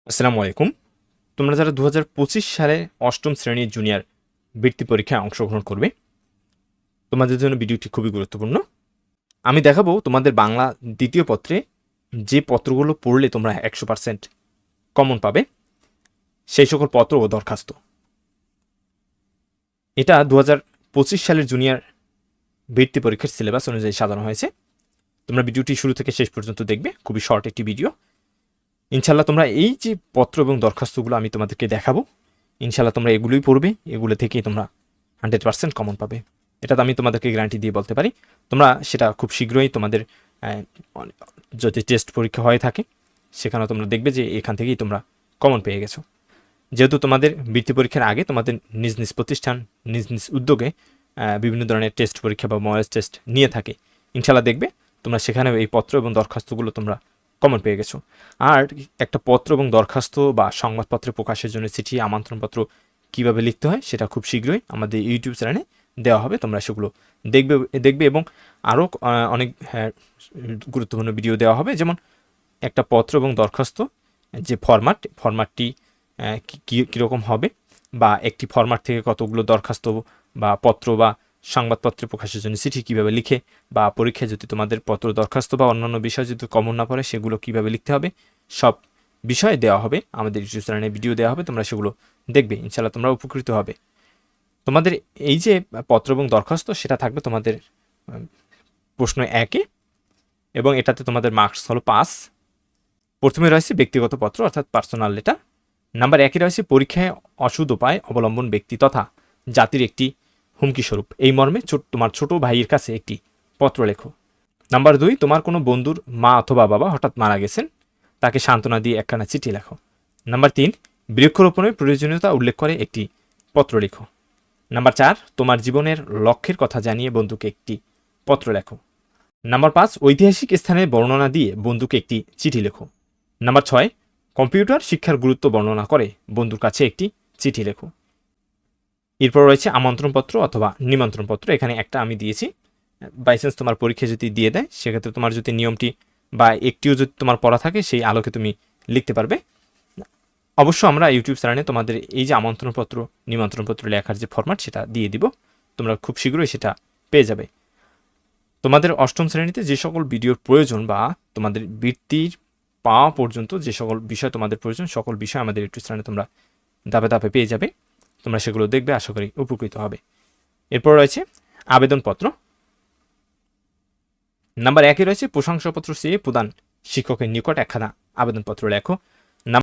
আসসালামু আলাইকুম। তোমরা যারা ২০২৫ সালে অষ্টম শ্রেণীর জুনিয়র বৃত্তি পরীক্ষায় অংশগ্রহণ করবে, তোমাদের জন্য ভিডিওটি খুবই গুরুত্বপূর্ণ। আমি দেখাবো তোমাদের বাংলা দ্বিতীয় পত্রে যে পত্রগুলো পড়লে তোমরা ১০০% কমন পাবে, সেই সকল পত্র ও দরখাস্ত। এটা ২০২৫ সালের জুনিয়র বৃত্তি পরীক্ষার সিলেবাস অনুযায়ী সাজানো হয়েছে। তোমরা ভিডিওটি শুরু থেকে শেষ পর্যন্ত দেখবে, খুবই শর্ট একটি ভিডিও। ইনশাল্লাহ তোমরা এই যে পত্র এবং দরখাস্তগুলো আমি তোমাদেরকে দেখাবো, ইনশাল্লাহ তোমরা এগুলোই পড়বে, এগুলো থেকেই তোমরা 100% কমন পাবে। এটা তো আমি তোমাদেরকে গ্যারান্টি দিয়ে বলতে পারি। তোমরা সেটা খুব শীঘ্রই তোমাদের যদি টেস্ট পরীক্ষা হয়ে থাকে, সেখানেও তোমরা দেখবে যে এখান থেকেই তোমরা কমন পেয়ে গেছো। যেহেতু তোমাদের বৃত্তি পরীক্ষার আগে তোমাদের নিজ নিজ প্রতিষ্ঠান নিজ নিজ উদ্যোগে বিভিন্ন ধরনের টেস্ট পরীক্ষা বা মডেল টেস্ট নিয়ে থাকে, ইনশাল্লাহ দেখবে তোমরা সেখানেও এই পত্র এবং দরখাস্তগুলো তোমরা কমন পেয়ে গেছো। আর একটা পত্র এবং দরখাস্ত বা সংবাদপত্রে প্রকাশের জন্য চিঠি, আমন্ত্রণপত্র কীভাবে লিখতে হয় সেটা খুব শীঘ্রই আমাদের ইউটিউব চ্যানেলে দেওয়া হবে। তোমরা সেগুলো দেখবে এবং আরও অনেক গুরুত্বপূর্ণ ভিডিও দেওয়া হবে। যেমন একটা পত্র এবং দরখাস্ত যে ফরম্যাটটি কীরকম হবে, বা একটি ফরম্যাট থেকে কতগুলো দরখাস্ত বা পত্র বা সংবাদপত্রে প্রকাশের জন্য চিঠি কীভাবে লিখে, বা পরীক্ষায় যদি তোমাদের পত্র দরখাস্ত বা অন্যান্য বিষয় যদি কমন না পড়ে সেগুলো কীভাবে লিখতে হবে, সব বিষয় দেওয়া হবে আমাদের ইউটিউব চ্যানেলে, ভিডিও দেওয়া হবে। তোমরা সেগুলো দেখবে, ইনশাল্লাহ তোমরা উপকৃত হবে। তোমাদের এই যে পত্র এবং দরখাস্ত সেটা থাকবে তোমাদের প্রশ্ন 1-এ, এবং এটাতে তোমাদের মার্কস হলো 5। প্রথমে রয়েছে ব্যক্তিগত পত্র অর্থাৎ পার্সোনাল লেটার। নাম্বার 1-এ রয়েছে পরীক্ষায় অসৎ উপায় অবলম্বন ব্যক্তি তথা জাতির একটি হুমকি স্বরূপ, এই মর্মে তোমার ছোট ভাইয়ের কাছে একটি পত্র লেখো। নাম্বার 2, তোমার কোনো বন্ধুর মা অথবা বাবা হঠাৎ মারা গেছেন, তাকে সান্ত্বনা দিয়ে একখানা চিঠি লেখো। নাম্বার 3, বৃক্ষরোপণের প্রয়োজনীয়তা উল্লেখ করে একটি পত্র লেখো। নাম্বার 4, তোমার জীবনের লক্ষ্যের কথা জানিয়ে বন্ধুকে একটি পত্র লেখো। নাম্বার 5, ঐতিহাসিক স্থানের বর্ণনা দিয়ে বন্ধুকে একটি চিঠি লেখো। নাম্বার 6, কম্পিউটার শিক্ষার গুরুত্ব বর্ণনা করে বন্ধুর কাছে একটি চিঠি লেখো। এরপর রয়েছে আমন্ত্রণপত্র অথবা নিমন্ত্রণপত্র। এখানে একটা আমি দিয়েছি, বাইচান্স তোমার পরীক্ষা যদি দিয়ে দেয় সেক্ষেত্রে তোমার যদি নিয়মটি বা একটিও যদি তোমার পড়া থাকে সেই আলোকে তুমি লিখতে পারবে। অবশ্য আমরা ইউটিউব চ্যানেলে তোমাদের এই যে আমন্ত্রণপত্র নিমন্ত্রণপত্র লেখার যে ফরম্যাট সেটা দিয়ে দিব, তোমরা খুব শীঘ্রই সেটা পেয়ে যাবে। তোমাদের অষ্টম শ্রেণীতে যে সকল ভিডিওর প্রয়োজন বা তোমাদের বৃত্তির পাওয়া পর্যন্ত যে সকল বিষয় তোমাদের প্রয়োজন, সকল বিষয় আমাদের ইউটিউব চ্যানেলে তোমরা ধাপে ধাপে পেয়ে যাবে। তোমরা সেগুলো দেখবে, আশা করি উপকৃত হবে। এরপর রয়েছে আবেদনপত্র। নাম্বার 1-এ রয়েছে প্রশংসাপত্র চেয়ে প্রদান শিক্ষকের নিকট একখানা আবেদনপত্র লেখো।